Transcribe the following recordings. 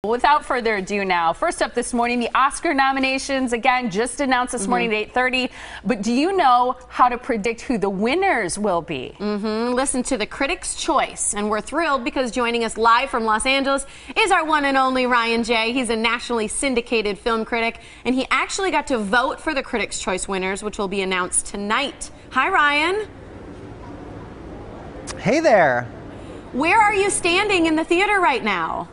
Without further ado now, first up this morning, the Oscar nominations, again, just announced this morning at 8:30. But do you know how to predict who the winners will be? Listen to the Critics' Choice. And we're thrilled because joining us live from Los Angeles is our one and only Ryan J. He's a nationally syndicated film critic, and he actually got to vote for the Critics' Choice winners, which will be announced tonight. Hi, Ryan. Hey there. Where are you standing in the theater right now?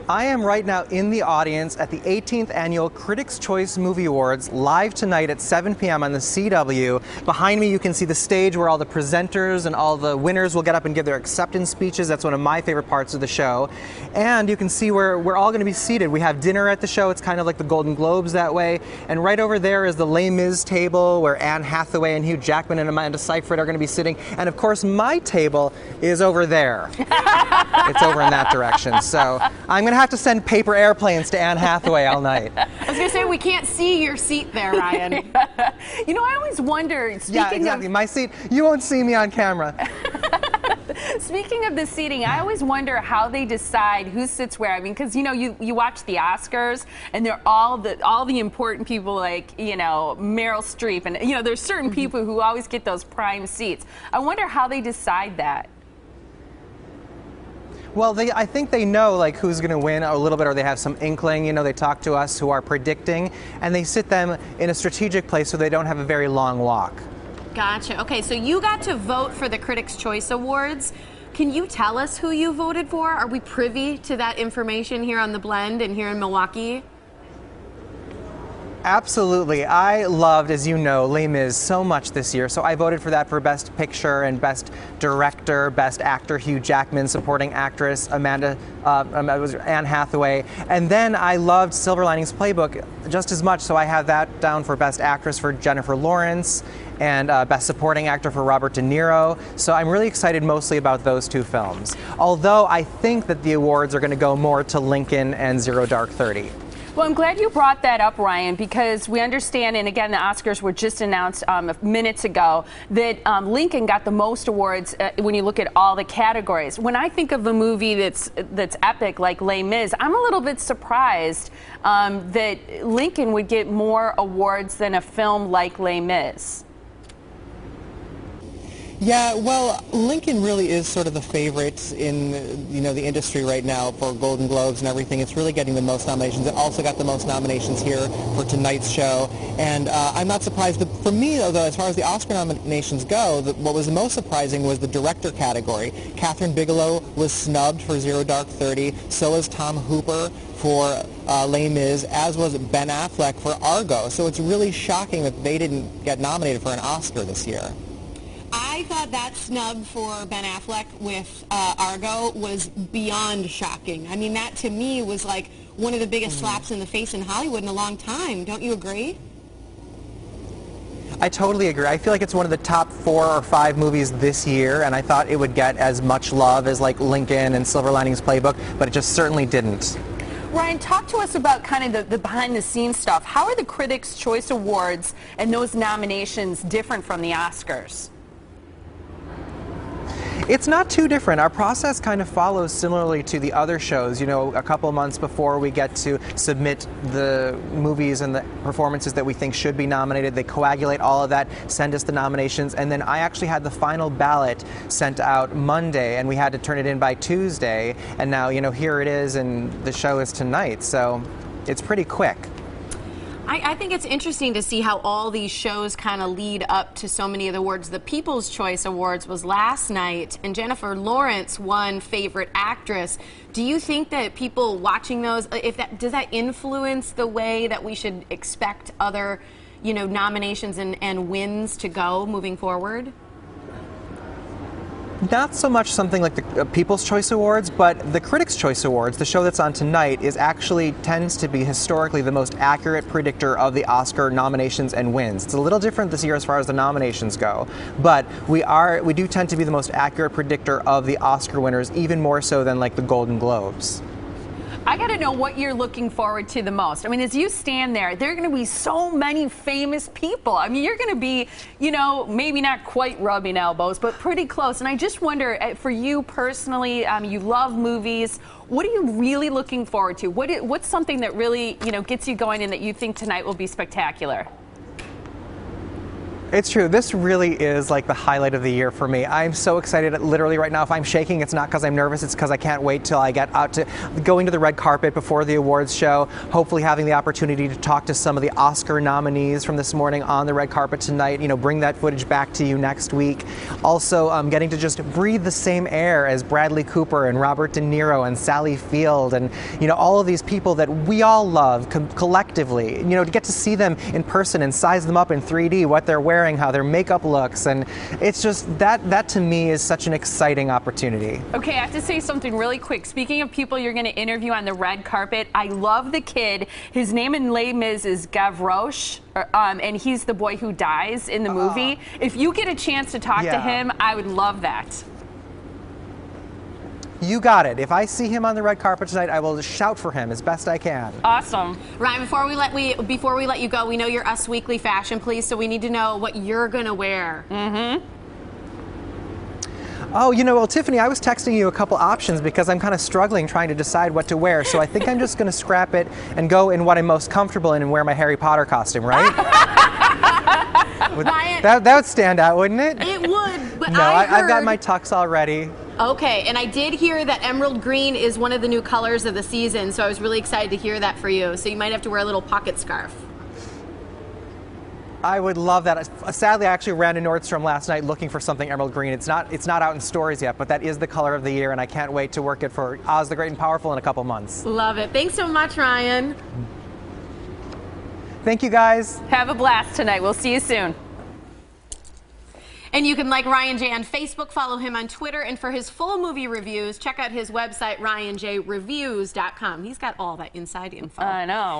I am right now in the audience at the 18th Annual Critics' Choice Movie Awards, live tonight at 7 p.m. on the CW. Behind me you can see the stage where all the presenters and all the winners will get up and give their acceptance speeches. That's one of my favorite parts of the show. And you can see where we're all going to be seated. We have dinner at the show. It's kind of like the Golden Globes that way. And right over there is the Les Mis table where Anne Hathaway and Hugh Jackman and Amanda Seyfried are going to be sitting. And of course my table is over there. It's over in that direction. So I'm going to have to send paper airplanes to Anne Hathaway all night. I was going to say, we can't see your seat there, Ryan. You know, I always wonder, Yeah, exactly. My seat, you won't see me on camera. Speaking of the seating, I always wonder how they decide who sits where. I mean, because you know, you watch the Oscars, and they're all the important people, like Meryl Streep, and there's certain people who always get those prime seats. I wonder how they decide that. Well, I think they know like who's going to win a little bit, or they have some inkling. They talk to us who are predicting, and they sit them in a strategic place so they don't have a very long walk. Gotcha. Okay, so you got to vote for the Critics' Choice Awards. Can you tell us who you voted for? Are we privy to that information here on The Blend and here in Milwaukee? Absolutely. I loved, as you know, Les Mis so much this year, so I voted for that for Best Picture and Best Director, Best Actor, Hugh Jackman, Supporting Actress, Anne Hathaway, and then I loved Silver Linings Playbook just as much, so I have that down for Best Actress for Jennifer Lawrence and Best Supporting Actor for Robert De Niro, so I'm really excited mostly about those two films, although I think that the awards are going to go more to Lincoln and Zero Dark 30. Well, I'm glad you brought that up, Ryan, because we understand, and again, the Oscars were just announced minutes ago, that Lincoln got the most awards when you look at all the categories. When I think of a movie that's epic like Les Mis, I'm a little bit surprised that Lincoln would get more awards than a film like Les Mis. Yeah, well, Lincoln really is sort of the favorite in the industry right now for Golden Globes and everything. It's really getting the most nominations. It also got the most nominations here for tonight's show. And I'm not surprised. But for me, though, as far as the Oscar nominations go, what was the most surprising was the director category. Catherine Bigelow was snubbed for Zero Dark 30. So was Tom Hooper for Les Mis, as was Ben Affleck for Argo. So it's really shocking that they didn't get nominated for an Oscar this year. I thought that snub for Ben Affleck with Argo was beyond shocking. I mean, that to me was like one of the biggest slaps in the face in Hollywood in a long time. Don't you agree? I totally agree. I feel like it's one of the top 4 or 5 movies this year, and I thought it would get as much love as like Lincoln and Silver Linings Playbook, but it just certainly didn't. Ryan, talk to us about kind of the behind-the-scenes stuff. How are the Critics' Choice Awards and those nominations different from the Oscars? It's not too different. Our process kind of follows similarly to the other shows. A couple months before we get to submit the movies and the performances that we think should be nominated, they coagulate all of that, send us the nominations, and then I actually had the final ballot sent out Monday, and we had to turn it in by Tuesday, and now, here it is, and the show is tonight, so it's pretty quick. I think it's interesting to see how all these shows kind of lead up to so many of the awards. The People's Choice Awards was last night, and Jennifer Lawrence won Favorite Actress. Do you think that people watching those, does that influence the way that we should expect other, nominations and wins to go moving forward? Not so much something like the People's Choice Awards, but the Critics' Choice Awards, the show that's on tonight, tends to be historically the most accurate predictor of the Oscar nominations and wins. It's a little different this year as far as the nominations go, but we do tend to be the most accurate predictor of the Oscar winners, even more so than like the Golden Globes. I got to know what you're looking forward to the most. I mean, as you stand there are going to be so many famous people. I mean, you're going to be, you know, maybe not quite rubbing elbows, but pretty close. And I just wonder, for you personally, you love movies. What are you really looking forward to? What's something that really, you know, gets you going and that you think tonight will be spectacular? It's true. This really is like the highlight of the year for me. I'm so excited. Literally right now, if I'm shaking, it's not because I'm nervous. It's because I can't wait till I get out to going to the red carpet before the awards show. Hopefully having the opportunity to talk to some of the Oscar nominees from this morning on the red carpet tonight. You know, bring that footage back to you next week. Also, getting to just breathe the same air as Bradley Cooper and Robert De Niro and Sally Field and, you know, all of these people that we all love collectively. You know, to get to see them in person and size them up in 3D, what they're wearing, how their makeup looks, and it's just that to me is such an exciting opportunity. Okay, I have to say something really quick. Speaking of people you're going to interview on the red carpet, I love the kid. His name in Les Mis is Gavroche, and he's the boy who dies in the movie. If you get a chance to talk to him, I would love that. You got it. If I see him on the red carpet tonight, I will shout for him as best I can. Awesome. Ryan, before we let you go, we know you're Us Weekly fashion police, so we need to know what you're gonna wear. Oh, you know, well, Tiffany, I was texting you a couple options because I'm kind of struggling trying to decide what to wear. So I think I'm just going to scrap it and go in what I'm most comfortable in and wear my Harry Potter costume, right? That would stand out, wouldn't it? It would, but no, I've got my tux already. Okay, and I did hear that emerald green is one of the new colors of the season, so I was really excited to hear that for you. So you might have to wear a little pocket scarf. I would love that. Sadly, I actually ran to Nordstrom last night looking for something emerald green. It's not out in stores yet, but that is the color of the year, and I can't wait to work it for Oz the Great and Powerful in a couple months. Love it. Thanks so much, Ryan. Thank you, guys. Have a blast tonight. We'll see you soon. And you can like Ryan J on Facebook, follow him on Twitter, and for his full movie reviews, check out his website, ryanjreviews.com. He's got all that inside info. I know.